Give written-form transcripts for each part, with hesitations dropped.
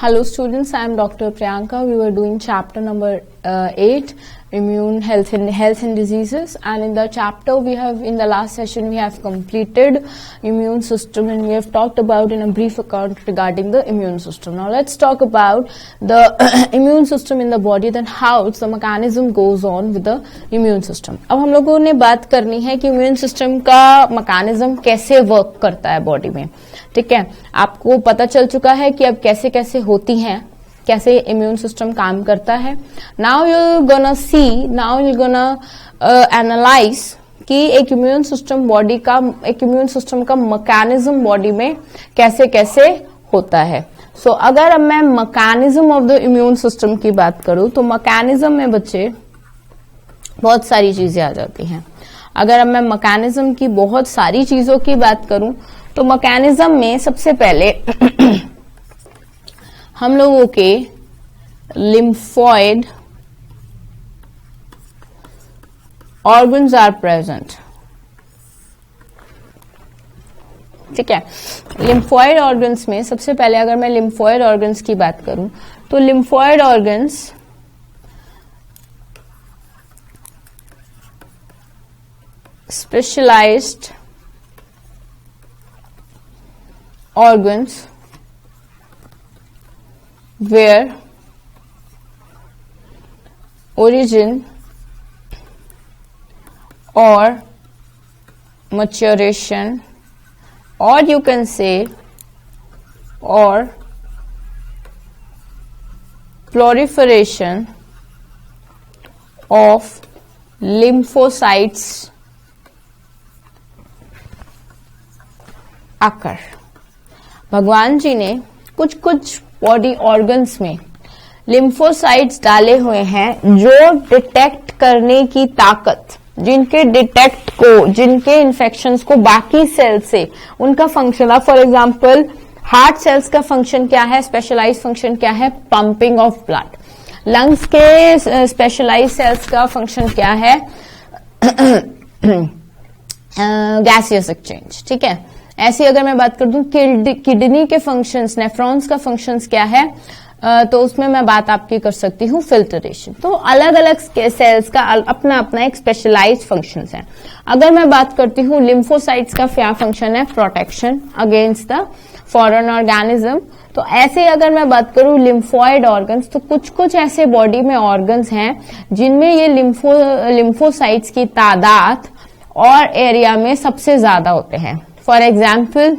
Hello students, I am Dr. Priyanka. We were doing chapter number 8, immune health and diseases, and in the chapter in the last session we have completed immune system, and we have talked about in a brief account regarding the immune system. Now let's talk about the immune system in the body, then how the mechanism goes on with the immune system. अब हम लोगों ने बात करनी है कि immune system का mechanism कैसे work करता है body में. ठीक है, आपको पता चल चुका है कि अब कैसे कैसे होती हैं, कैसे इम्यून सिस्टम काम करता है. Now you gonna see, now you gonna analyse कि एक इम्यून सिस्टम का मैकेनिज्म बॉडी में कैसे कैसे होता है. सो अगर अब मैं mechanism of the immune system की बात करूं तो मैकेनिज्म में बच्चे बहुत सारी चीजें आ जाती हैं. अगर अब मैं मैकेनिज्म की बहुत सारी चीजों की बात करूं तो मैकेनिज्म में सबसे पहले हम लोगों के लिम्फॉइड ऑर्गन्स आर प्रेजेंट. ठीक है, लिम्फॉइड ऑर्गन्स में सबसे पहले अगर मैं लिम्फॉइड ऑर्गन्स की बात करूं तो lymphoid organs specialized organs where origin or maturation, or you can say or proliferation of lymphocytes occur. भगवान जी ने कुछ कुछ बॉडी ऑर्गन्स में लिम्फोसाइट्स डाले हुए हैं जो डिटेक्ट करने की ताकत, जिनके इन्फेक्शंस को बाकी सेल से उनका फंक्शन है. फॉर एग्जांपल हार्ट सेल्स का फंक्शन क्या है, स्पेशलाइज्ड फंक्शन क्या है, पंपिंग ऑफ ब्लड. लंग्स के स्पेशलाइज्ड सेल्स का फंक्शन क्या है, गैसियस एक्सचेंज. ठीक है, ऐसी अगर मैं बात कर दूं किडनी के फंक्शंस, नेफ्रॉन्स का फंक्शंस क्या है, तो उसमें मैं बात आपकी कर सकती हूँ फिल्टरेशन. तो अलग अलग सेल्स का अपना अपना एक स्पेशलाइज्ड फंक्शंस है. अगर मैं बात करती हूँ लिम्फोसाइट्स का क्या फंक्शन है, protection against the foreign organism. तो ऐसे अगर मैं बात करूं लिम्फॉइड ऑर्गन्स, तो कुछ कुछ ऐसे बॉडी में ऑर्गन्स हैं जिनमें ये लिम्फोसाइट्स की तादाद और एरिया में सबसे ज्यादा होते हैं. फॉर एग्जाम्पल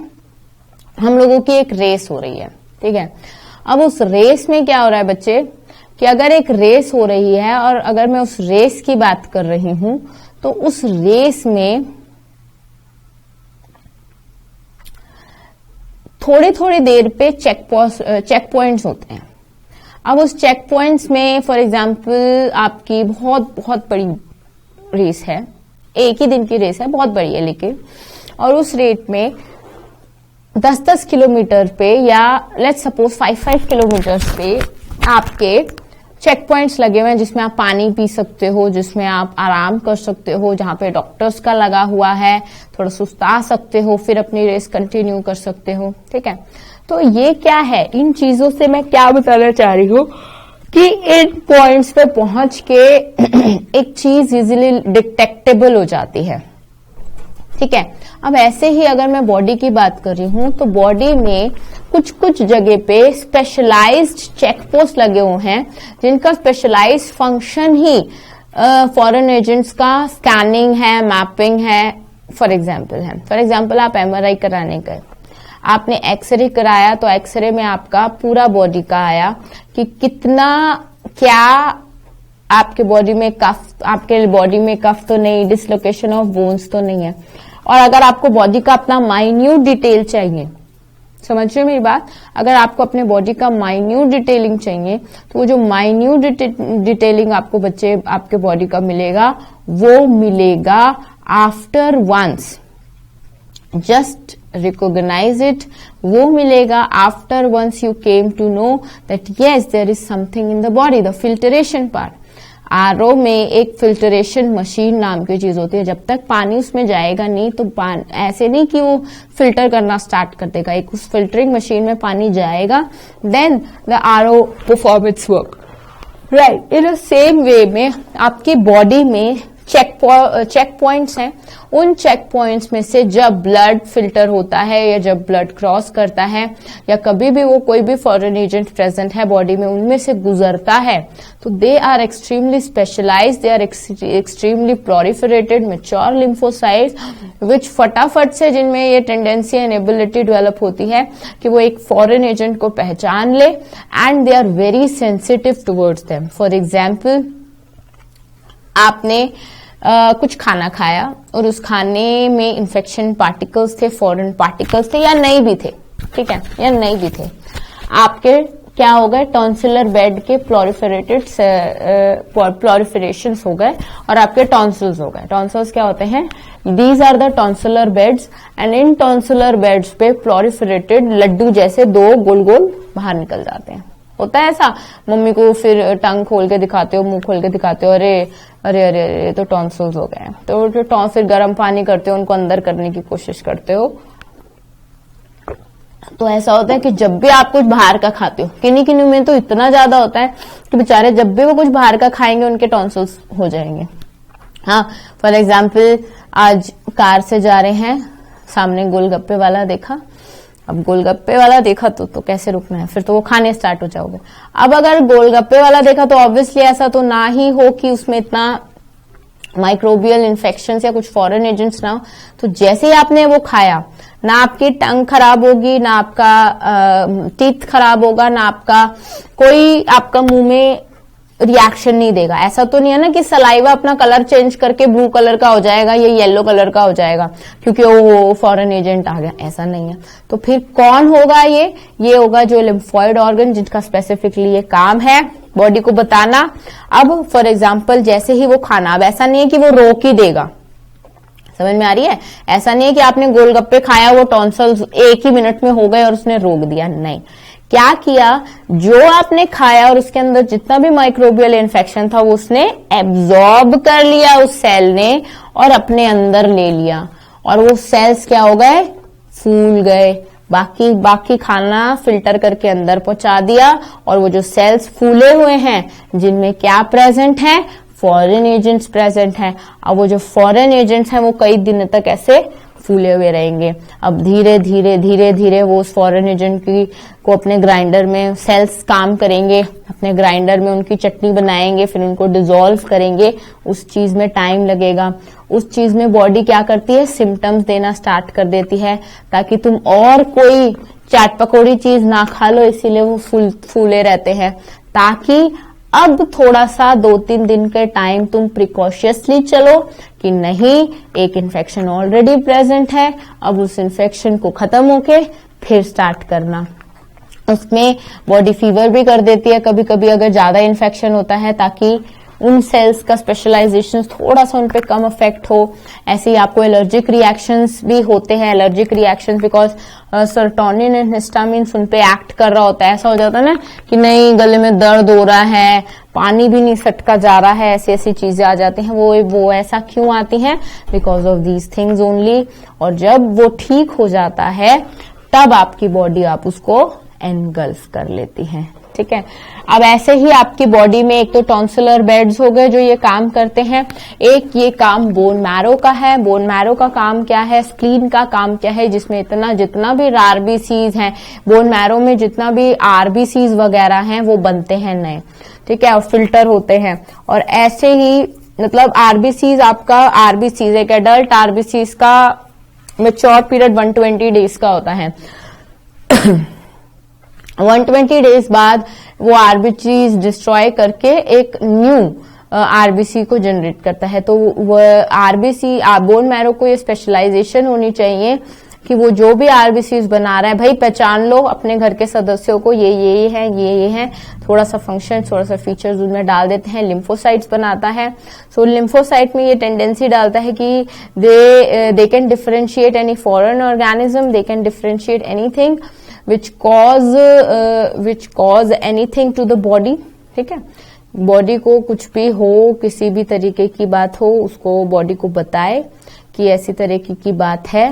हम लोगों की एक रेस हो रही है. ठीक है, अब उस रेस में क्या हो रहा है बच्चे कि अगर एक रेस हो रही है और अगर मैं उस रेस की बात कर रही हूं तो उस रेस में थोड़ी थोड़ी देर पे चेक पॉइंट्स होते हैं. अब उस चेक पॉइंट्स में फॉर एग्जाम्पल आपकी बहुत बहुत बड़ी रेस है, एक ही दिन की रेस है, बहुत बड़ी है लेकिन, और उस रेट में 10-10 किलोमीटर पे या लेट्स सपोज 5-5 किलोमीटर पे आपके चेक पॉइंट्स लगे हुए हैं जिसमें आप पानी पी सकते हो, जिसमें आप आराम कर सकते हो, जहां पे डॉक्टर्स का लगा हुआ है, थोड़ा सुस्ता सकते हो, फिर अपनी रेस कंटिन्यू कर सकते हो. ठीक है, तो ये क्या है, इन चीजों से मैं क्या बताना चाह रही हूँ कि इन पॉइंट्स पे पहुंच के एक चीज इजीली डिटेक्टेबल हो जाती है. ठीक है, अब ऐसे ही अगर मैं बॉडी की बात कर रही हूं तो बॉडी में कुछ कुछ जगह पे स्पेशलाइज्ड चेक पोस्ट लगे हुए हैं जिनका स्पेशलाइज्ड फंक्शन ही फॉरेन एजेंट्स का स्कैनिंग है, मैपिंग है. फॉर एग्जाम्पल आप एमआरआई कराने गए, आपने एक्सरे कराया, तो एक्सरे में आपका पूरा बॉडी का आया कि कितना क्या आपके बॉडी में कफ तो नहीं, डिसलोकेशन ऑफ बोन्स तो नहीं है. और अगर आपको बॉडी का अपना माइन्यूट डिटेल चाहिए, समझ रहे मेरी बात, अगर आपको अपने बॉडी का माइन्यूट डिटेलिंग चाहिए तो वो जो माइन्यूट डिटेलिंग आपको बच्चे आपके बॉडी का मिलेगा, वो मिलेगा after once, just recognize it, वो मिलेगा after once you came to know that yes there is something in the body, the filtration part. RO में एक फिल्टरेशन मशीन नाम की चीज होती है, जब तक पानी उसमें जाएगा नहीं तो ऐसे नहीं कि वो फिल्टर करना स्टार्ट कर देगा, एक उस फिल्टरिंग मशीन में पानी जाएगा, then the RO perform its work, right. In same way में आपकी बॉडी में चेक पॉइंट्स हैं, उन चेक पॉइंट्स में से जब ब्लड फिल्टर होता है या जब ब्लड क्रॉस करता है या कभी भी वो कोई भी फॉरेन एजेंट प्रेजेंट है बॉडी में उनमें से गुजरता है, तो they are extremely specialised, they are extremely proliferated mature lymphocytes which फटाफट से, जिनमें ये टेंडेंसी एंड एबिलिटी डेवलप होती है कि वो एक फॉरेन एजेंट को पहचान ले, and they are very sensitive towards them. For example, आपने कुछ खाना खाया और उस खाने में इन्फेक्शन पार्टिकल्स थे, फॉरेन पार्टिकल्स थे या नहीं भी थे, ठीक है, या नहीं भी थे, आपके क्या हो गए, टॉन्सिलर बेड के प्लोरिफरेशन हो गए और आपके टॉन्सिल्स हो गए। टॉन्सिल्स क्या होते हैं, these are the tonsillar beds, and in tonsillar beds पे प्लोरिफरेटेड लड्डू जैसे दो गोल गोल बाहर निकल जाते हैं। होता है ऐसा, मम्मी को फिर टंग खोल के दिखाते हो, मुंह खोल के दिखाते हो, अरे अरे अरे अरे तो टॉन्सिल्स हो गए, तो जो फिर गर्म पानी करते हो, उनको अंदर करने की कोशिश करते हो। तो ऐसा होता है कि जब भी आप कुछ बाहर का खाते हो, किन्हीं में तो इतना ज्यादा होता है कि बेचारे जब भी वो कुछ बाहर का खाएंगे उनके टॉन्सिल्स हो जाएंगे। हाँ, फॉर एग्जाम्पल, आज कार से जा रहे हैं, सामने गोलगप्पे वाला देखा, अब गोलगप्पे वाला देखा तो कैसे रुकना है, फिर तो वो खाने स्टार्ट हो जाओगे। अब अगर गोलगप्पे वाला देखा तो ऑब्वियसली ऐसा तो ना ही हो कि उसमें इतना माइक्रोबियल इन्फेक्शन या कुछ फॉरेन एजेंट्स ना हो, तो जैसे ही आपने वो खाया, ना आपकी टंग खराब होगी, ना आपका टीथ खराब होगा, ना आपका कोई आपका मुंह में रिएक्शन नहीं देगा। ऐसा तो नहीं है ना कि सलाइवा अपना कलर चेंज करके ब्लू कलर का हो जाएगा, ये येलो कलर का हो जाएगा क्योंकि वो फॉरेन एजेंट आ गया, ऐसा नहीं है। तो फिर कौन होगा ये होगा जो लिम्फोइड ऑर्गन, जिनका स्पेसिफिकली ये काम है बॉडी को बताना। अब फॉर एग्जाम्पल, जैसे ही वो खाना, अब ऐसा नहीं है कि वो रोक ही देगा, समझ में आ रही है, ऐसा नहीं है कि आपने गोलगप्पे खाया, वो टॉन्सिल्स एक ही मिनट में हो गए और उसने रोक दिया, नहीं। क्या किया, जो आपने खाया और उसके अंदर जितना भी माइक्रोबियल इन्फेक्शन था वो उसने एब्जॉर्ब कर लिया उस सेल ने और अपने अंदर ले लिया, और वो सेल्स क्या हो गए, फूल गए, बाकी खाना फिल्टर करके अंदर पहुंचा दिया, और वो जो सेल्स फूले हुए हैं जिनमें क्या प्रेजेंट है, फॉरेन एजेंट्स प्रेजेंट हैं। अब वो जो फॉरेन एजेंट्स हैं वो कई दिन तक ऐसे फूले हुए रहेंगे। अब धीरे धीरे धीरे धीरे वो उस फॉरेन एजेंट को अपने ग्राइंडर में, सेल्स काम करेंगे, अपने ग्राइंडर में उनकी चटनी बनाएंगे, फिर उनको डिसॉल्व करेंगे, उस चीज में टाइम लगेगा। उस चीज में बॉडी क्या करती है, सिम्टम्स देना स्टार्ट कर देती है ताकि तुम और कोई चाट पकौड़ी चीज ना खा लो, इसीलिए वो फूले रहते हैं, ताकि अब थोड़ा सा 2-3 दिन के टाइम तुम प्रिकॉशियसली चलो कि नहीं, एक इन्फेक्शन ऑलरेडी प्रेजेंट है, अब उस इन्फेक्शन को खत्म होके फिर स्टार्ट करना। उसमें बॉडी फीवर भी कर देती है कभी कभी अगर ज्यादा इन्फेक्शन होता है, ताकि उन सेल्स का स्पेशलाइजेशन थोड़ा सा उन पे कम इफेक्ट हो। ऐसे ही आपको एलर्जिक रिएक्शंस भी होते हैं, allergic reactions because serotonin and histamine उन पे एक्ट कर रहा होता है। ऐसा हो जाता है ना कि नहीं, गले में दर्द हो रहा है, पानी भी नहीं सटका जा रहा है, ऐसी ऐसी चीजें आ जाती हैं। वो ऐसा क्यों आती हैं, because of these things only. और जब वो ठीक हो जाता है तब आपकी बॉडी आप उसको एनगल्फ कर लेती है, ठीक है। अब ऐसे ही आपकी बॉडी में एक तो टॉन्सिलर बेड्स हो गए जो ये काम करते हैं, एक ये काम बोन मैरो का है। बोन मैरो का काम क्या है, स्प्लीन का काम क्या है, जिसमें जितना भी आरबीसीज हैं, बोन मैरो में जितना भी आरबीसीज वगैरह हैं वो बनते हैं नए, ठीक है, और फिल्टर होते हैं। और ऐसे ही मतलब आरबीसीज, आपका आरबीसीज एक एडल्ट आरबीसीज का मैच्योर पीरियड 120 डेज का होता है। 120 डेज बाद वो आरबीसीज डिस्ट्रॉय करके एक न्यू आरबीसी को जनरेट करता है। तो वो आरबीसी, बोन मैरो को ये स्पेशलाइजेशन होनी चाहिए कि वो जो भी आरबीसीज बना रहा है, भाई पहचान लो अपने घर के सदस्यों को, ये है, ये है, थोड़ा सा फंक्शन, थोड़ा सा फीचर्स उनमें डाल देते हैं। लिम्फोसाइट्स बनाता है, सो लिम्फोसाइट में ये टेंडेंसी डालता है कि they can differentiate any foreign organism, they can differentiate anything which cause anything to the body, ठीक है। बॉडी को कुछ भी हो, किसी भी तरीके की बात हो, उसको बॉडी को बताए कि ऐसी तरीके की बात है,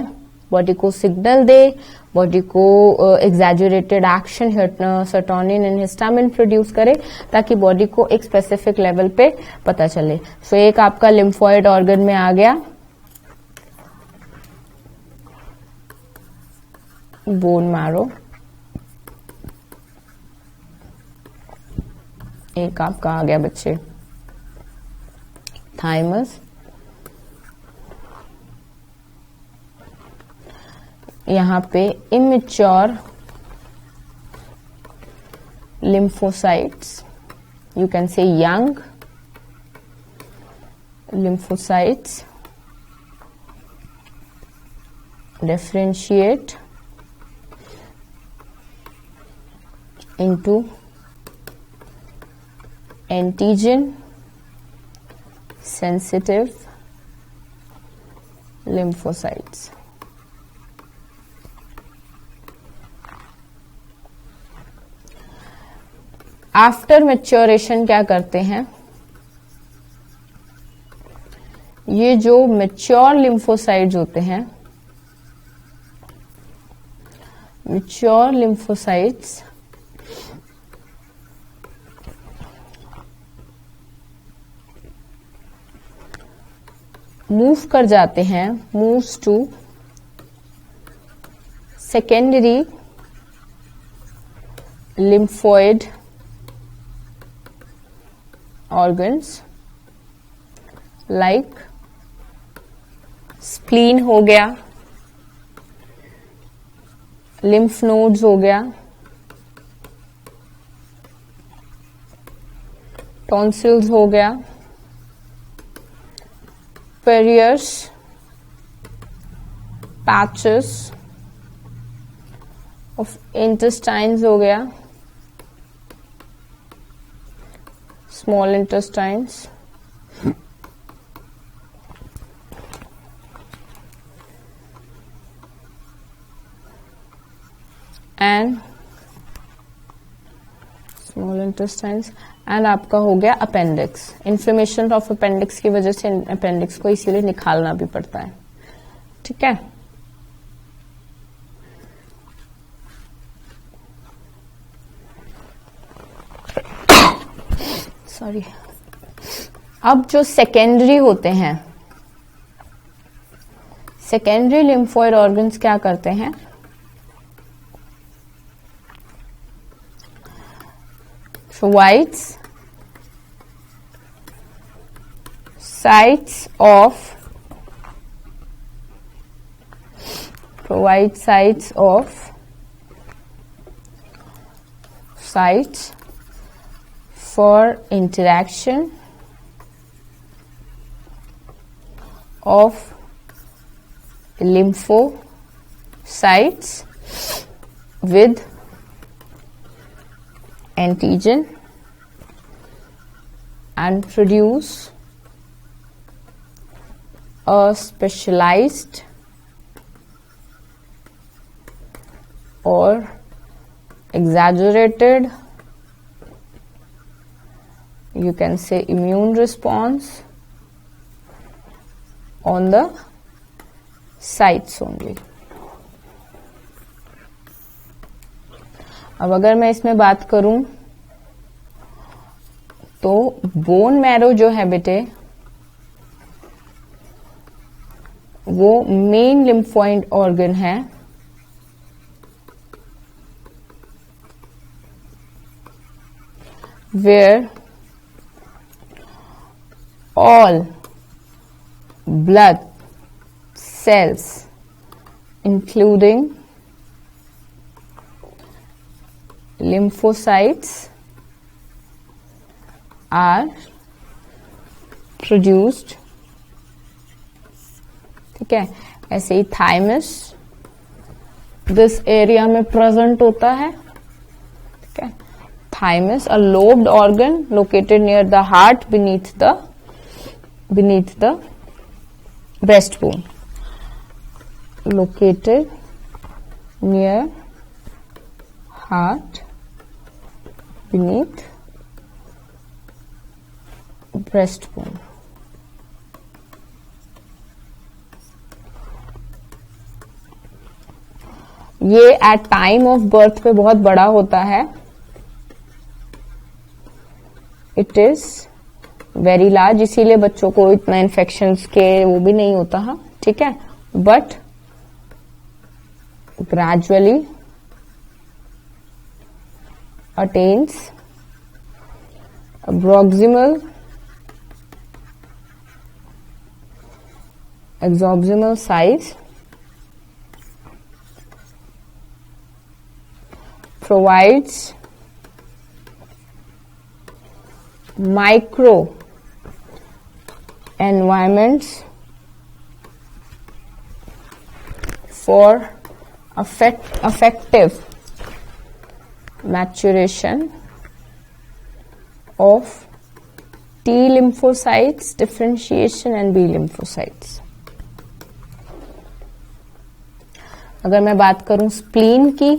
बॉडी को सिग्नल दे, बॉडी को exaggerated action serotonin and histamine produce करे, ताकि बॉडी को एक स्पेसिफिक लेवल पे पता चले। सो एक आपका लिम्फोइड ऑर्गन में आ गया बोन मैरो, एक आपका आ गया बच्चे थाइमस, यहां पे immature lymphocytes, you can say young lymphocytes differentiate into antigen sensitive lymphocytes. After maturation क्या करते हैं, ये जो मैच्योर लिम्फोसाइट्स होते हैं, मैच्योर लिम्फोसाइट्स मूव कर जाते हैं, moves to secondary lymphoid organs like spleen हो गया, lymph nodes हो गया, tonsils हो गया, perioles, patches of intestines हो गया, small intestines, and small intestines and आपका हो गया अपेंडिक्स। इन्फ्लेमेशन ऑफ अपेंडिक्स की वजह से अपेंडिक्स को इसीलिए निकालना भी पड़ता है, ठीक है। सॉरी, अब जो सेकेंडरी होते हैं, सेकेंडरी लिम्फोइड ऑर्गन्स क्या करते हैं, provides sites for interaction of lymphocytes with antigen and produce a specialized or exaggerated, you can say, immune response on the sites only. अब अगर मैं इसमें बात करूं तो बोन मैरो जो है बेटे, वो मेन लिम्फोइड ऑर्गन है, where all blood cells including lymphocytes are produced, ठीक है। ऐसे ही थाइमस दिस एरिया में प्रेजेंट होता है, ठीक है। Thymus, a lobed organ located near the heart beneath the breastbone, located near heart beneath breast bone. ये एट टाइम ऑफ बर्थ पे बहुत बड़ा होता है। इट इज वेरी लार्ज, इसीलिए बच्चों को इतना इन्फेक्शंस के वो भी नहीं होता है, ठीक है। But gradually attains proximal exophyseal size, provides micro environments for effective maturation of T lymphocytes, differentiation and B lymphocytes। अगर मैं बात करूं स्प्लीन की,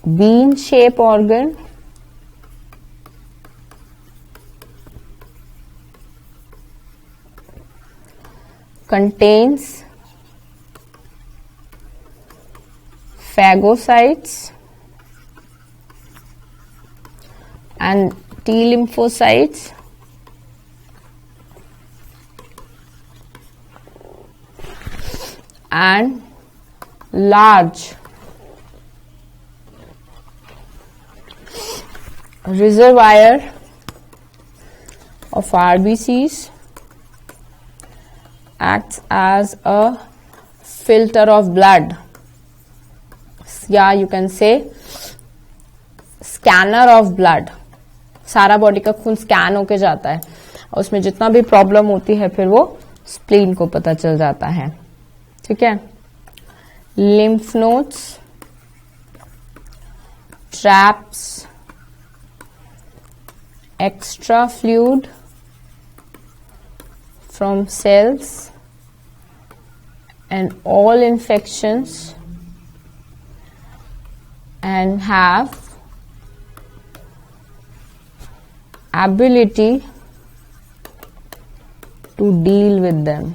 bean shape organ, contains phagocytes and T lymphocytes and large reservoir of RBCs, acts as a filter of blood, yeah, you can say scanner of blood। सारा body का खून scan होके जाता है और उसमें जितना भी प्रॉब्लम होती है फिर वो स्प्लीन को पता चल जाता है, ठीक है। Lymph nodes, traps extra fluid from cells and all infections and have ability to deal with them,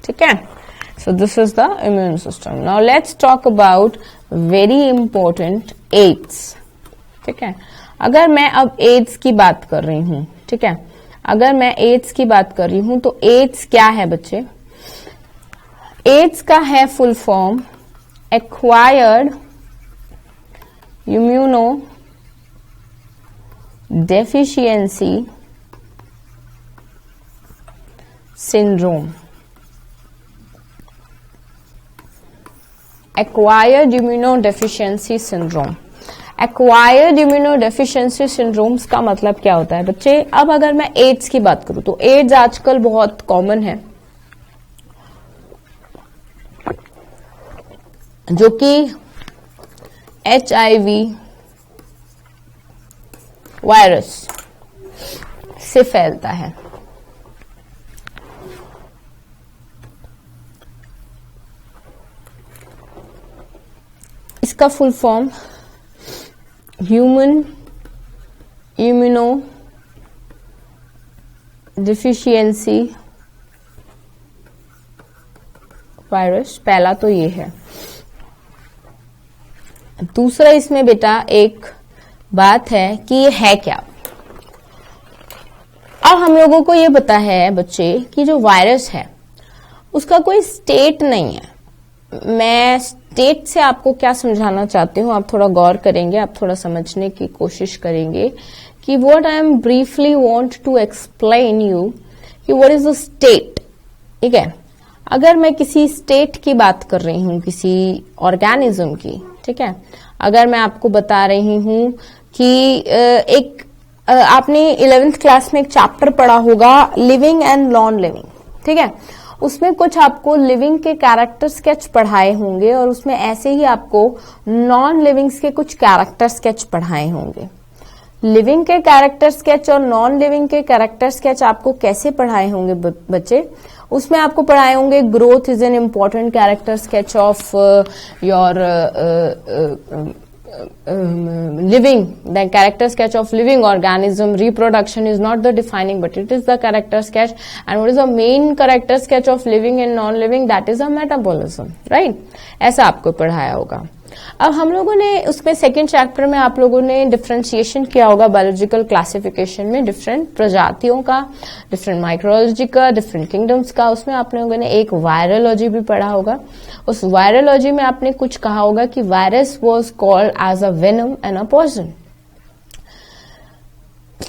ठीक है। So this is the immune system. Now let's talk about very important AIDS, ठीक है। अगर मैं अब एड्स की बात कर रही हूं, ठीक है, अगर मैं एड्स की बात कर रही हूं तो एड्स क्या है बच्चे? एड्स का है full form acquired immunodeficiency syndrome। acquired immunodeficiency syndrome, acquired immunodeficiency syndromes का मतलब क्या होता है बच्चे? अब अगर मैं एड्स की बात करूं तो एड्स आजकल बहुत कॉमन है, जो कि HIV वायरस से फैलता है। इसका full form human immuno deficiency virus, पहला तो ये है। दूसरा इसमें बेटा एक बात है कि ये है क्या। अब हम लोगों को ये पता है बच्चे कि जो वायरस है उसका कोई स्टेट नहीं है। मैं स्टेट से आपको क्या समझाना चाहती हूँ, आप थोड़ा गौर करेंगे, आप थोड़ा समझने की कोशिश करेंगे कि what I am briefly want to explain you कि व्हाट इज द स्टेट, ठीक है। अगर मैं किसी स्टेट की बात कर रही हूँ, किसी ऑर्गेनिज्म की, ठीक है, अगर मैं आपको बता रही हूँ कि एक आपने 11th क्लास में एक चैप्टर पढ़ा होगा लिविंग एंड नॉन लिविंग, ठीक है, उसमें कुछ आपको लिविंग के कैरेक्टर स्केच पढ़ाए होंगे और उसमें ऐसे ही आपको नॉन लिविंग्स के कुछ कैरेक्टर स्केच पढ़ाए होंगे। लिविंग के कैरेक्टर स्केच और नॉन लिविंग के कैरेक्टर स्केच आपको कैसे पढ़ाए होंगे बच्चे? उसमें आपको पढ़ाए होंगे growth is an important character sketch of your living, the character sketch of living organism. Reproduction is not the defining, but it is the character sketch. And what is the main character sketch of living and non-living? That is a metabolism, right? ऐसा आपको पढ़ाया होगा. अब हम लोगों ने उसमें second chapter में आप लोगों ने डिफरेंशिएशन किया होगा बायोलॉजिकल क्लासिफिकेशन में, डिफरेंट प्रजातियों का, डिफरेंट माइक्रोलॉजी का, डिफरेंट किंगडम्स का. उसमें आप लोगों ने एक वायरोलॉजी भी पढ़ा होगा. उस वायरोलॉजी में आपने कुछ कहा होगा कि virus was called as a venom and a poison.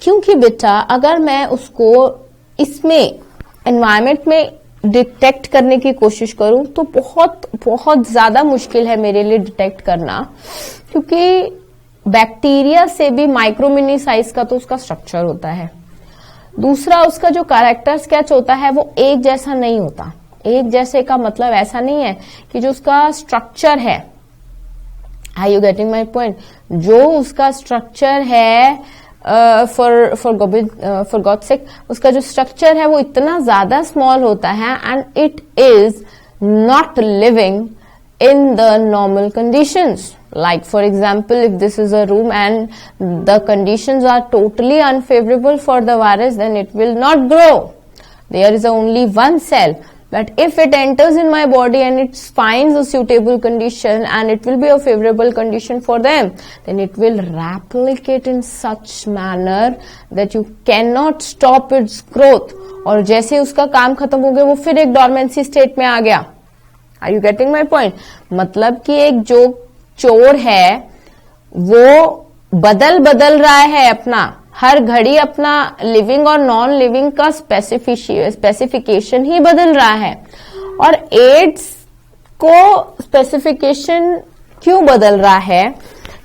क्योंकि बेटा अगर मैं उसको इसमें एनवायरमेंट में डिटेक्ट करने की कोशिश करूं तो बहुत बहुत ज्यादा मुश्किल है मेरे लिए डिटेक्ट करना, क्योंकि बैक्टीरिया से भी माइक्रो मिनी साइज का तो उसका स्ट्रक्चर होता है. दूसरा, उसका जो कैरेक्टर स्केच होता है वो एक जैसा नहीं होता. एक जैसे का मतलब ऐसा नहीं है कि जो उसका स्ट्रक्चर है, are you getting my point, जो उसका स्ट्रक्चर है फॉर गॉड सेक, उसका जो स्ट्रक्चर है वो इतना ज्यादा स्मॉल होता है and it is not living in the normal conditions. Like for example, if this is a room and the conditions are totally unfavorable for the virus, then it will not grow. There is only one cell. But if it enters in my body and it finds a suitable condition and it will be a favorable condition for them, then it will replicate in such manner that you cannot stop its growth. और जैसे उसका काम खत्म हो गया वो फिर एक डॉर्मेंसी स्टेट में आ गया. Are you getting my point? मतलब कि एक जो चोर है वो बदल रहा है अपना हर घड़ी अपना लिविंग और नॉन लिविंग का स्पेसिफिकेशन ही बदल रहा है. और एड्स को स्पेसिफिकेशन क्यों बदल रहा है?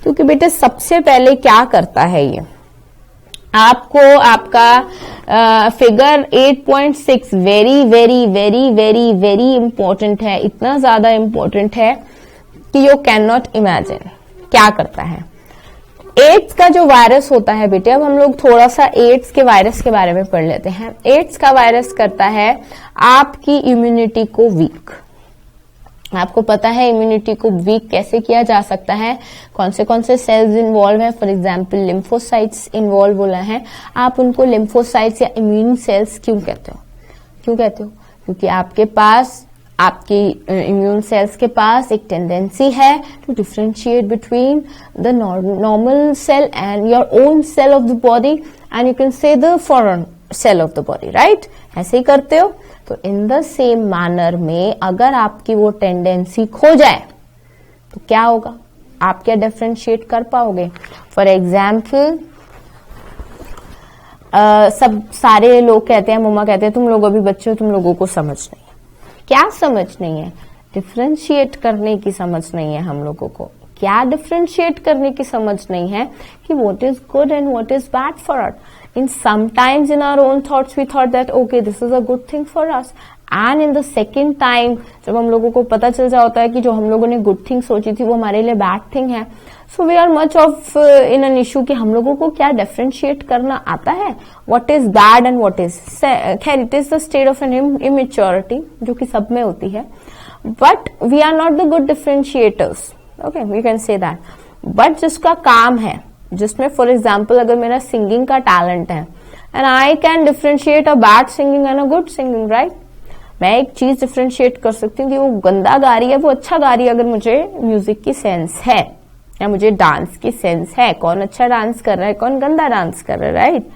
क्योंकि बेटे सबसे पहले क्या करता है ये, आपको आपका figure 8.6 very very very very very important है. इतना ज्यादा इंपॉर्टेंट है कि यू कैन नॉट इमेजिन. क्या करता है? एड्स का जो वायरस होता है बेटे, अब हम लोग थोड़ा सा एड्स के वायरस के बारे में पढ़ लेते हैं. एड्स का वायरस करता है आपकी इम्यूनिटी को वीक. आपको पता है इम्यूनिटी को वीक कैसे किया जा सकता है, कौन से सेल्स इन्वॉल्व है. फॉर एग्जांपल लिम्फोसाइट्स इन्वॉल्व बोला है. आप उनको लिम्फोसाइट्स या इम्यून सेल्स क्यों कहते हो? क्योंकि आपके पास आपकी इम्यून सेल्स के पास एक टेंडेंसी है to differentiate between the normal cell and your own cell of the body and you can say the foreign cell of the body, right? ऐसे ही करते हो. तो इन द सेम मैनर में अगर आपकी वो टेंडेंसी खो जाए तो क्या होगा? आप क्या डिफरेंशिएट कर पाओगे? फॉर एग्जाम्पल सब सारे लोग कहते हैं, मम्मा कहते हैं तुम लोग अभी बच्चे हो, तुम लोगों को समझ नहीं है. क्या समझ नहीं है? डिफरेंशिएट करने की समझ नहीं है हम लोगों को. क्या डिफरेंशिएट करने की समझ नहीं है कि what is good and what is bad for us. In sometimes in our own thoughts we thought that okay this is a good thing for us, and in the second time जब हम लोगों को पता चल जाता है कि जो हम लोगों ने गुड थिंग सोची थी वो हमारे लिए बैड थिंग है. So we are much of in an issue कि हम लोगों को क्या डिफरेंशिएट करना आता है, what is bad and what is. खैर it is the state of an immaturity जो कि सब में होती है, but we are not the good differentiators. Okay, we can say that. But जिसका काम है, जिसमें फॉर एग्जाम्पल अगर मेरा सिंगिंग का टैलेंट है and I can differentiate a bad singing and a good singing, right? मैं एक चीज डिफरेंशिएट कर सकती हूँ कि वो गंदा गा रही है, वो अच्छा गा रही है, अगर मुझे म्यूजिक की सेंस है या मुझे डांस की सेंस है, कौन अच्छा डांस कर रहा है कौन गंदा डांस कर रहा है, right?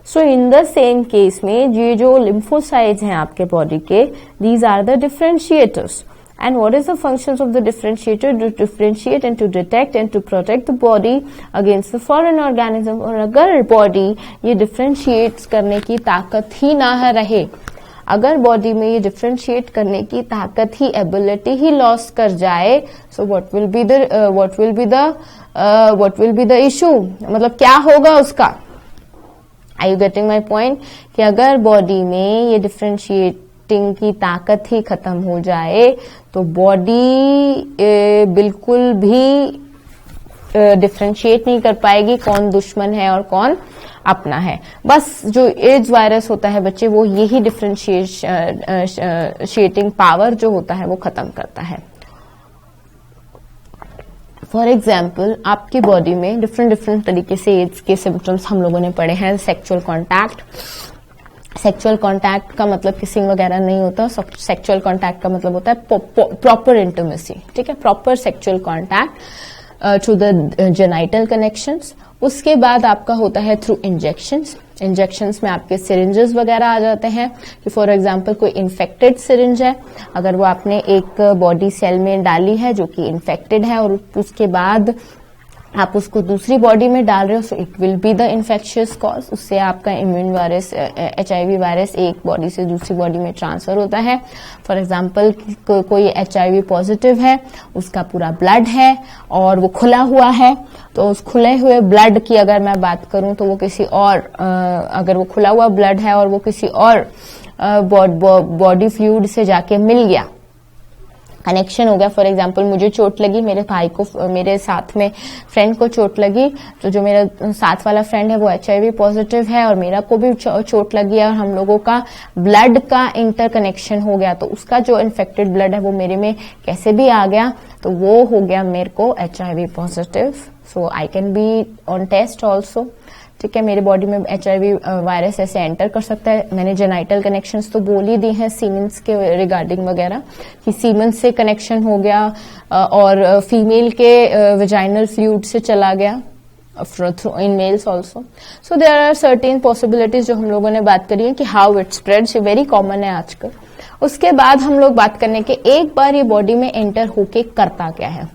So in the same case में ये जो लिम्फोसाइट्स हैं आपके बॉडी के, these are the differentiators. And what is the functions of the differentiator? To differentiate and to detect and to protect the body against the foreign organism. और अगर body ये differentiate करने की ताकत ही ना रहे, अगर body में ये differentiate करने की ताकत ही ability ही loss कर जाए, so what will be the issue? मतलब क्या होगा उसका? Are you getting my point? कि अगर body में ये differentiate की ताकत ही खत्म हो जाए तो बॉडी बिल्कुल भी डिफरेंशिएट नहीं कर पाएगी कौन दुश्मन है और कौन अपना है. बस जो एड्स वायरस होता है बच्चे, वो यही डिफरेंशिएटिंग पावर जो होता है वो खत्म करता है. फॉर एग्जाम्पल आपकी बॉडी में डिफरेंट तरीके से एड्स के सिम्टम्स हम लोगों ने पढ़े हैं। सेक्सुअल कॉन्टैक्ट का मतलब किसिंग वगैरह नहीं होता। सेक्सुअल कॉन्टैक्ट का मतलब होता है प्रॉपर इंटिमेसी, ठीक है, proper sexual contact through the genital connections. उसके बाद आपका होता है थ्रू इंजेक्शंस में आपके सिरिंजेस वगैरह आ जाते हैं कि फॉर एग्जांपल कोई इन्फेक्टेड सिरिंज है, अगर वो आपने एक बॉडी सेल में डाली है जो कि इन्फेक्टेड है और उसके बाद आप उसको दूसरी बॉडी में डाल रहे हो, so it will be the infectious cause. उससे आपका इम्यून वायरस HIV वायरस एक बॉडी से दूसरी बॉडी में ट्रांसफर होता है। फॉर एग्जांपल कोई HIV पॉजिटिव है, उसका पूरा ब्लड है और वो खुला हुआ है, तो उस खुले हुए ब्लड की अगर मैं बात करूं तो वो किसी और अगर वो खुला हुआ ब्लड है और वो किसी और बॉडी फ्लूइड से जाके मिल गया, कनेक्शन हो गया। फॉर एग्जाम्पल मुझे चोट लगी, मेरे भाई को, मेरे साथ में फ्रेंड को चोट लगी, तो जो मेरा साथ वाला फ्रेंड है वो HIV पॉजिटिव है और मेरा को भी चोट लगी है और हम लोगों का ब्लड का इंटर कनेक्शन हो गया, तो उसका जो इन्फेक्टेड ब्लड है वो मेरे में कैसे भी आ गया, तो वो हो गया मेरे को HIV positive. So I can be on test also, ठीक है, मेरे बॉडी में HIV वायरस ऐसे एंटर कर सकता है। मैंने जेनाइटल कनेक्शंस तो बोल ही दी हैं सीमेंस के रिगार्डिंग वगैरह कि सीमेंस से कनेक्शन हो गया और फीमेल के वेजाइनल फ्लूइड से चला गया in males also. So there are certain possibilities जो हम लोगों ने बात करी है कि हाउ इट स्प्रेड्स, ये वेरी कॉमन है आजकल। उसके बाद हम लोग बात करने के एक बार ये बॉडी में एंटर होके करता क्या है।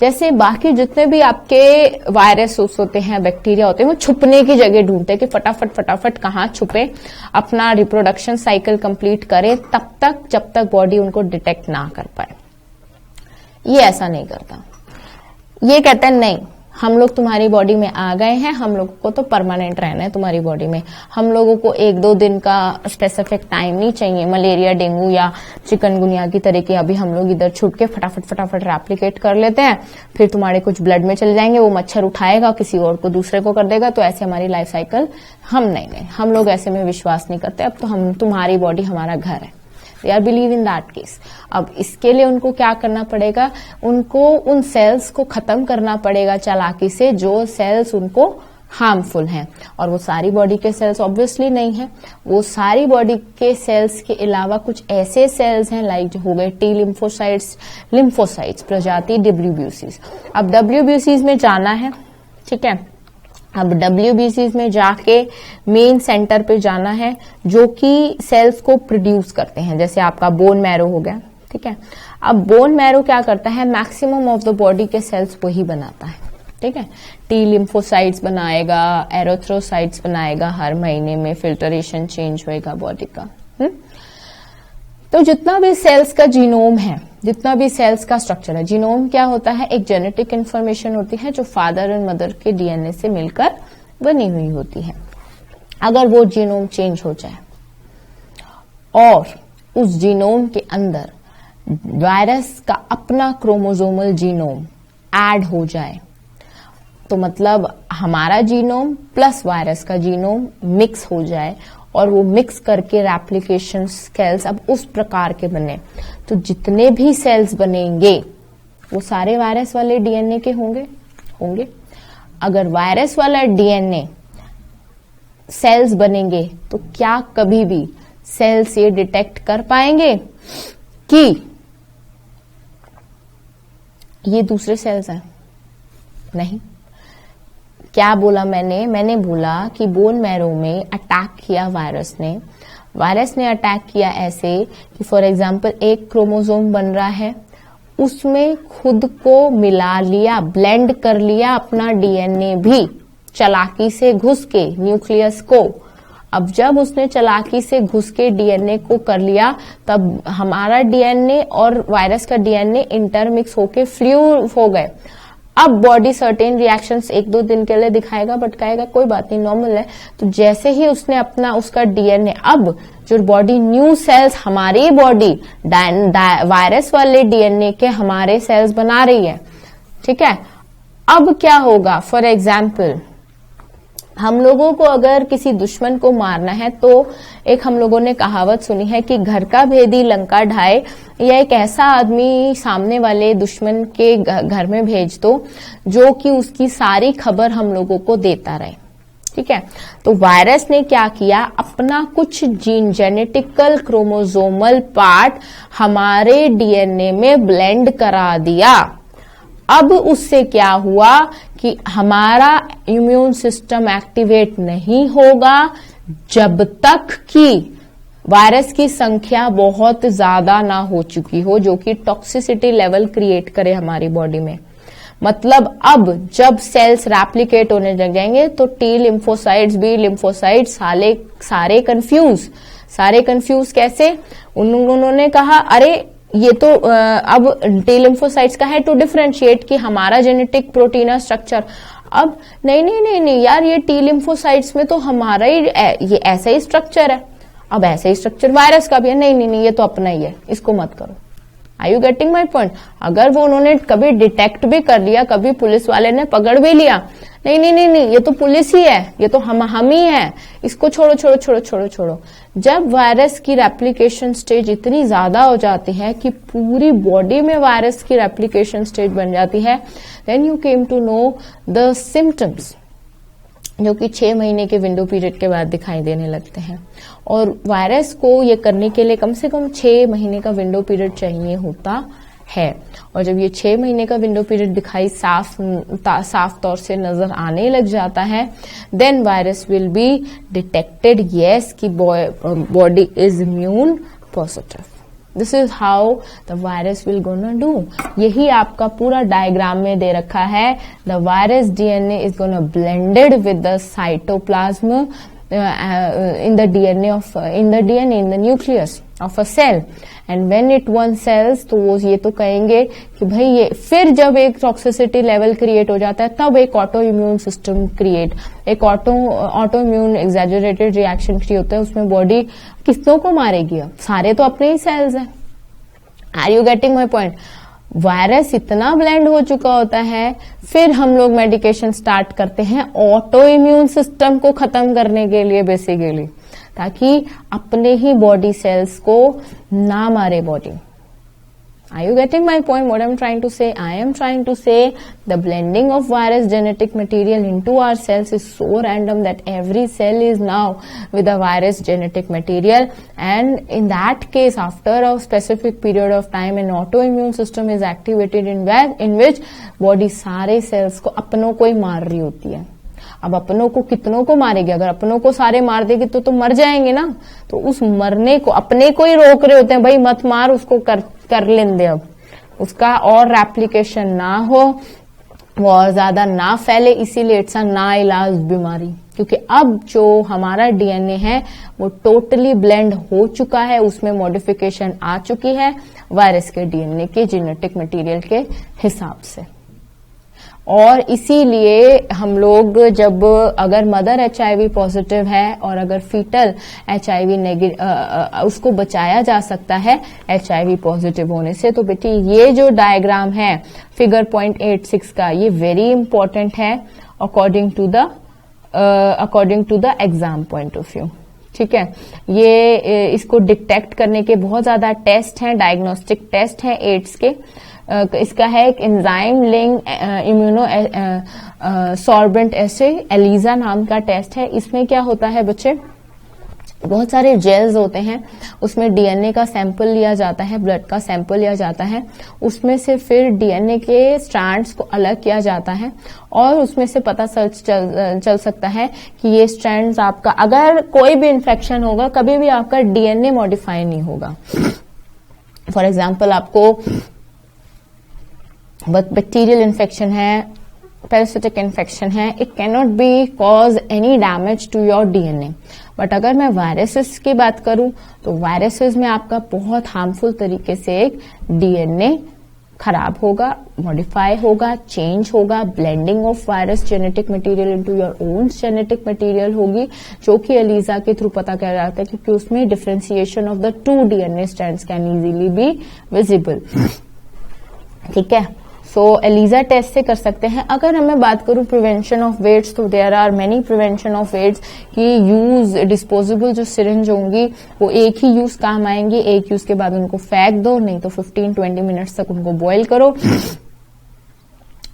जैसे बाकी जितने भी आपके वायरस होते हैं, बैक्टीरिया होते हैं, वो छुपने की जगह ढूंढते हैं कि फटाफट कहाँ छुपे, अपना रिप्रोडक्शन साइकिल कंप्लीट करे तब तक जब तक बॉडी उनको डिटेक्ट ना कर पाए। ये ऐसा नहीं करता, ये कहते हैं नहीं, हम लोग तुम्हारी बॉडी में आ गए हैं, हम लोगों को तो परमानेंट रहना है तुम्हारी बॉडी में, हम लोगों को 1-2 दिन का स्पेसिफिक टाइम नहीं चाहिए। मलेरिया, डेंगू या चिकनगुनिया की तरह के अभी हम लोग इधर छुट के फटाफट रेप्लिकेट कर लेते हैं, फिर तुम्हारे कुछ ब्लड में चले जाएंगे, वो मच्छर उठाएगा किसी और को दूसरे को कर देगा, तो ऐसे हमारी लाइफ साइकिल हम नहीं, हम लोग ऐसे में विश्वास नहीं करते। अब तो हम, तुम्हारी बॉडी हमारा घर है, they are believe in that case. अब इसके लिए उनको क्या करना पड़ेगा, उनको उन सेल्स को खत्म करना पड़ेगा चालाकी से जो सेल्स उनको हार्मफुल हैं, और वो सारी बॉडी के सेल्स ऑब्वियसली नहीं है। वो सारी बॉडी के सेल्स के अलावा कुछ ऐसे सेल्स हैं लाइक जो हो गए टी लिम्फोसाइट्स प्रजाति WBCs। अब WBCs में जाना है, ठीक है, अब WBCs में जाके मेन सेंटर पे जाना है जो कि सेल्स को प्रोड्यूस करते हैं, जैसे आपका बोन मैरो हो गया, ठीक है। अब बोन मैरो क्या करता है, मैक्सिमम ऑफ द बॉडी के सेल्स वही बनाता है, ठीक है। टी लिम्फोसाइट्स बनाएगा, एरोथ्रोसाइट्स बनाएगा, हर महीने में फिल्टरेशन चेंज होएगा बॉडी का। तो जितना भी सेल्स का जीनोम है, जितना भी सेल्स का स्ट्रक्चर है, जीनोम क्या होता है, एक जेनेटिक इंफॉर्मेशन होती है जो फादर एंड मदर के DNA से मिलकर बनी हुई होती है। अगर वो जीनोम चेंज हो जाए और उस जीनोम के अंदर वायरस का अपना क्रोमोसोमल जीनोम ऐड हो जाए, तो मतलब हमारा जीनोम प्लस वायरस का जीनोम मिक्स हो जाए और वो मिक्स करके रेप्लिकेशन सेल्स अब उस प्रकार के बने, तो जितने भी सेल्स बनेंगे वो सारे वायरस वाले DNA के होंगे। अगर वायरस वाला DNA सेल्स बनेंगे तो क्या कभी भी सेल्स ये डिटेक्ट कर पाएंगे कि ये दूसरे सेल्स हैं? नहीं। क्या बोला मैंने बोला कि बोन मैरो में अटैक किया वायरस ने अटैक किया ऐसे कि फॉर एग्जांपल एक क्रोमोसोम बन रहा है, उसमें खुद को मिला लिया, ब्लेंड कर लिया अपना DNA भी चालाकी से घुस के न्यूक्लियस को। अब जब उसने चालाकी से घुस के DNA को कर लिया, तब हमारा DNA और वायरस का DNA इंटरमिक्स होके फ्लू हो गए। अब बॉडी सर्टेन रिएक्शंस 1-2 दिन के लिए दिखाएगा, बट कहेगा कोई बात नहीं, नॉर्मल है। तो जैसे ही उसने अपना उसका DNA, अब जो बॉडी न्यू सेल्स हमारी बॉडी वायरस वाले DNA के हमारे सेल्स बना रही है, ठीक है। अब क्या होगा, फॉर एग्जाम्पल हम लोगों को अगर किसी दुश्मन को मारना है तो एक हम लोगों ने कहावत सुनी है कि घर का भेदी लंका ढाए, या एक ऐसा आदमी सामने वाले दुश्मन के घर में भेज दो जो कि उसकी सारी खबर हम लोगों को देता रहे। ठीक है, तो वायरस ने क्या किया, अपना कुछ जेनेटिकल क्रोमोसोमल पार्ट हमारे डीएनए में ब्लेंड करा दिया। अब उससे क्या हुआ कि हमारा इम्यून सिस्टम एक्टिवेट नहीं होगा जब तक कि वायरस की संख्या बहुत ज्यादा ना हो चुकी हो, जो कि टॉक्सिसिटी लेवल क्रिएट करे हमारी बॉडी में। मतलब अब जब सेल्स रेप्लिकेट होने लग जाएंगे तो टी लिम्फोसाइट्स, बी लिम्फोसाइट्स सारे कंफ्यूज कैसे? उन्होंने कहा अरे ये तो अब टी लिम्फोसाइट्स का है टू डिफरेंशिएट कि हमारा जेनेटिक प्रोटीन स्ट्रक्चर। अब नहीं यार, ये टी लिम्फोसाइट्स में तो हमारा ही ये ऐसा ही स्ट्रक्चर है, अब ऐसा ही स्ट्रक्चर वायरस का भी है। नहीं, ये तो अपना ही है, इसको मत करो। Are you getting my point? अगर वो उन्होंने कभी डिटेक्ट भी कर लिया, कभी पुलिस वाले ने पकड़ भी लिया, नहीं, ये तो पुलिस ही है, ये तो हम ही है, इसको छोड़ो। जब वायरस की रेप्लिकेशन स्टेज इतनी ज्यादा हो जाती है कि पूरी बॉडी में वायरस की रेप्लिकेशन स्टेज बन जाती है, then you came to know the symptoms, जो कि 6 महीने के विंडो पीरियड के बाद दिखाई देने लगते हैं। और वायरस को ये करने के लिए कम से कम 6 महीने का विंडो पीरियड चाहिए होता है। और जब ये 6 महीने का विंडो पीरियड दिखाई साफ तौर से नजर आने लग जाता है, then virus will be detected, yes कि body is immune positive. This is how the virus will gonna do. यही आपका पूरा डायग्राम में दे रखा है। The virus DNA is gonna blended with the cytoplasm in the DNA in the nucleus of a cell, and when it one cells, तो वो ये तो कहेंगे कि भाई ये फिर जब एक टॉक्सिसिटी लेवल क्रिएट हो जाता है तब एक ऑटो इम्यून सिस्टम क्रिएट, एक auto immune exaggerated reaction create होता है। उसमें बॉडी किसनों को मारेगी? अब सारे तो अपने ही सेल्स हैं। Are you getting my point? Virus इतना ब्लेंड हो चुका होता है, फिर हम लोग मेडिकेशन स्टार्ट करते हैं ऑटो इम्यून सिस्टम को खत्म करने के लिए बेसिकली, ताकि अपने ही बॉडी सेल्स को ना मारे body. Are you getting my point? What I'm trying to say? I am trying to say the blending of virus genetic material into our cells is so random that every cell is now with a virus genetic material, and in that case, after a specific period of time, an autoimmune system is activated in which body सारे cells को अपनों को ही मार रही होती है। अब अपनों को कितनों को मारेगी? अगर अपनों को सारे मार देगी तो मर जाएंगे ना। तो उस मरने को अपने को ही रोक रहे होते हैं, भाई मत मार, उसको कर लेने दे, अब उसका और रेप्लिकेशन ना हो, वो और ज्यादा ना फैले, इसीलिए इट्स अ ना इलाज बीमारी। क्योंकि अब जो हमारा डीएनए है वो टोटली ब्लेंड हो चुका है, उसमें मॉडिफिकेशन आ चुकी है वायरस के डीएनए के जेनेटिक मटेरियल के हिसाब से। और इसीलिए हम लोग जब अगर मदर एचआईवी पॉजिटिव है और अगर फीटल एचआईवी नेगेटिव, उसको बचाया जा सकता है एचआईवी पॉजिटिव होने से। तो बेटी ये जो डायग्राम है फिगर 0.86 का, ये वेरी इंपॉर्टेंट है according to the exam point of view. ठीक है, ये इसको डिटेक्ट करने के बहुत ज्यादा टेस्ट हैं, डायग्नोस्टिक टेस्ट हैं एड्स के। इसका है एक एंजाइम लिंक इम्यूनो सॉर्बेंट एसे एलिजा नाम का टेस्ट है। इसमें क्या होता है बच्चे, बहुत सारे जेल्स होते हैं, उसमें डीएनए का सैंपल लिया जाता है, ब्लड का सैंपल लिया जाता है, उसमें से फिर डीएनए के स्ट्रैंड्स को अलग किया जाता है और उसमें से पता चल सकता है कि ये स्ट्रैंड्स आपका, अगर कोई भी इन्फेक्शन होगा कभी भी आपका डीएनए मॉडिफाई नहीं होगा। फॉर एग्जाम्पल आपको बैक्टीरियल इन्फेक्शन है, पैरासिटिक इन्फेक्शन है, it cannot be cause any damage to your DNA. But अगर मैं वायरसेस की बात करूं तो वायरसेस में आपका बहुत हार्मफुल तरीके से एक डीएनए खराब होगा, मॉडिफाई होगा, चेंज होगा, blending of virus genetic material into your own genetic material होगी, जो कि एलिजा के थ्रू पता किया जाता है, क्योंकि उसमें differentiation of the 2 DNA strands can easily be visible. ठीक है, सो एलिजा टेस्ट से कर सकते हैं। अगर मैं बात करूं प्रिवेंशन ऑफ वेट्स, तो there are many prevention of wets कि यूज डिस्पोजेबल जो सिरिंज होंगी वो एक ही यूज काम आएंगी, एक यूज के बाद उनको फेंक दो, नहीं तो 15-20 मिनट्स तक उनको बॉयल करो।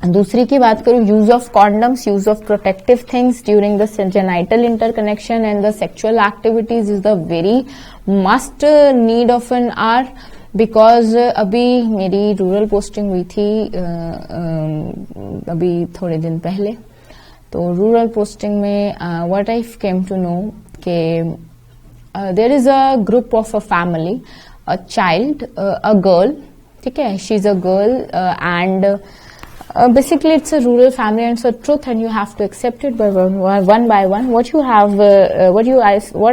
दूसरी की बात करूं, use of condoms, use of protective things during the genital interconnection and the sexual activities is the very must need of an hour, because अभी मेरी रूरल पोस्टिंग हुई थी अभी थोड़े दिन पहले। तो रूरल पोस्टिंग में what I came to know के there is a group of a family, a child, a girl, ठीक है, she is a girl and basically it's a rural family and it's a truth and you have to accept it by one by one. What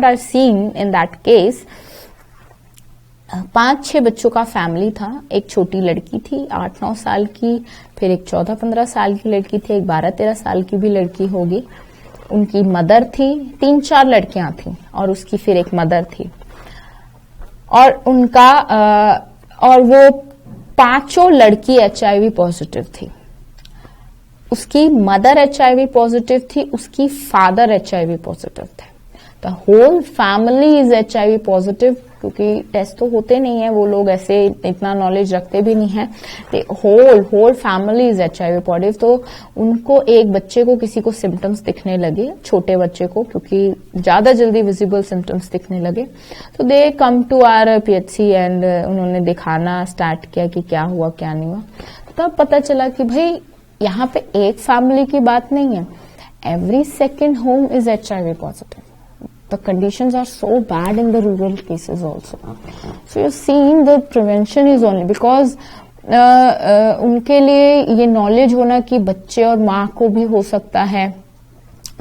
I've seen in that case, 5-6 बच्चों का family था। एक छोटी लड़की थी 8-9 साल की, फिर एक 14-15 साल की लड़की थी, एक 12-13 साल की भी लड़की होगी, उनकी मदर थी, 3-4 लड़कियां थी और उसकी फिर एक मदर थी। और उनका और वो 5 लड़की HIV पॉजिटिव थी। उसकी मदर HIV पॉजिटिव थी, उसकी फादर HIV पॉजिटिव थे। The whole family is HIV positive, क्योंकि टेस्ट तो होते नहीं है, वो लोग ऐसे इतना नॉलेज रखते भी नहीं है। Whole family is HIV positive. तो उनको एक बच्चे को किसी को सिम्टम्स दिखने लगे, छोटे बच्चे को, क्योंकि ज्यादा जल्दी विजिबल सिम्टम्स दिखने लगे, तो they come to our PHC and उन्होंने दिखाना स्टार्ट किया कि क्या हुआ क्या नहीं हुआ। तब पता चला कि भाई यहाँ पे एक फैमिली की बात नहीं है, every second home is HIV positive. The conditions are so bad in the rural cases also. So you're seeing the prevention is only because उनके लिए ये नॉलेज होना कि बच्चे और माँ को भी हो सकता है,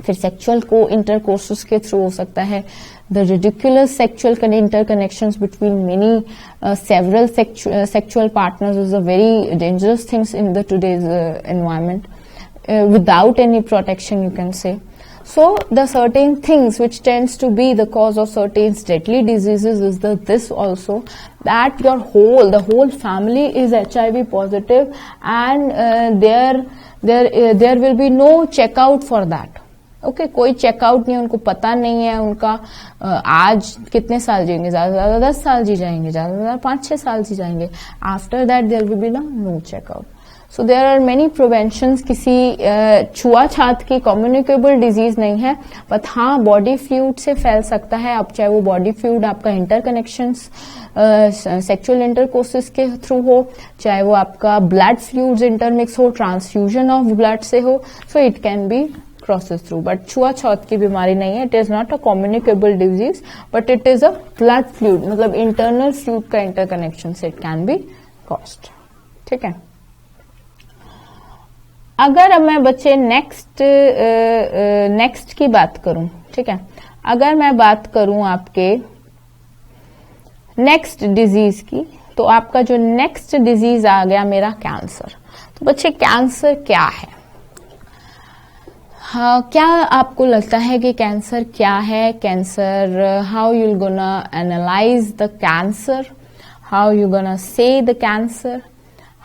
फिर सेक्सुअल को इंटरकोर्सेस के थ्रू हो सकता है, the ridiculous sexual interconnections between many several sexual partners is a very dangerous things in the today's environment, without any protection, you can say. So the certain things which tends to be the cause of certain deadly diseases is this also, that the whole family is HIV positive and there will be no checkout for that. Okay कोई checkout नहीं है, उनको पता नहीं है उनका आज कितने साल जिएंगे, ज्यादा से ज्यादा 10 साल जी जाएंगे, ज्यादा से ज्यादा 5-6 साल जी जाएंगे। After that there will be no checkout. So there are many preventions. किसी छुआछात की कम्युनिकेबल डिजीज नहीं है, बट हाँ बॉडी फ्लूइड से फैल सकता है। अब चाहे वो बॉडी फ्लूइड आपका इंटरकनेक्शंस सेक्सुअल इंटरकोर्सेस के थ्रू हो, चाहे वो आपका ब्लड फ्लूइड्स इंटरमिक्स हो, ट्रांसफ्यूजन ऑफ ब्लड से हो, so it can be crosses through. But छुआछात की बीमारी नहीं है, it is not a communicable disease but it is a blood fluid, मतलब इंटरनल फ्लूइड का इंटरकनेक्शन से इट कैन बी कॉज्ड। ठीक है, अगर अब मैं बच्चे नेक्स्ट की बात करूं, ठीक है, अगर मैं बात करूं आपके नेक्स्ट डिजीज की, तो आपका जो नेक्स्ट डिजीज आ गया मेरा कैंसर। तो बच्चे कैंसर क्या है? हाँ, क्या आपको लगता है कि कैंसर क्या है? Cancer, how you gonna analyse the cancer, how you gonna say the cancer,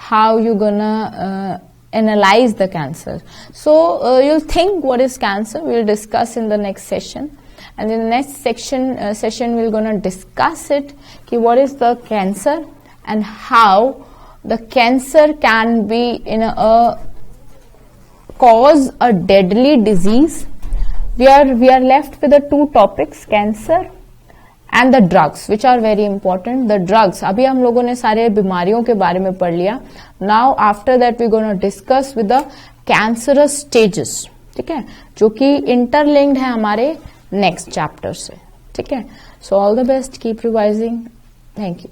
how you gonna analyze the cancer. So you'll think what is cancer. We'll discuss in the next session, and in the next session we're going to discuss it ki what is the cancer and how the cancer can be in a cause a deadly disease. We are left with the 2 topics, cancer and the drugs, which are very important. The drugs, अभी हम लोगों ने सारे बीमारियों के बारे में पढ़ लिया. Now after that we're going to discuss with the cancerous stages, ठीक है, जो कि interlinked है हमारे next chapter से. ठीक है, so all the best, keep revising. Thank you.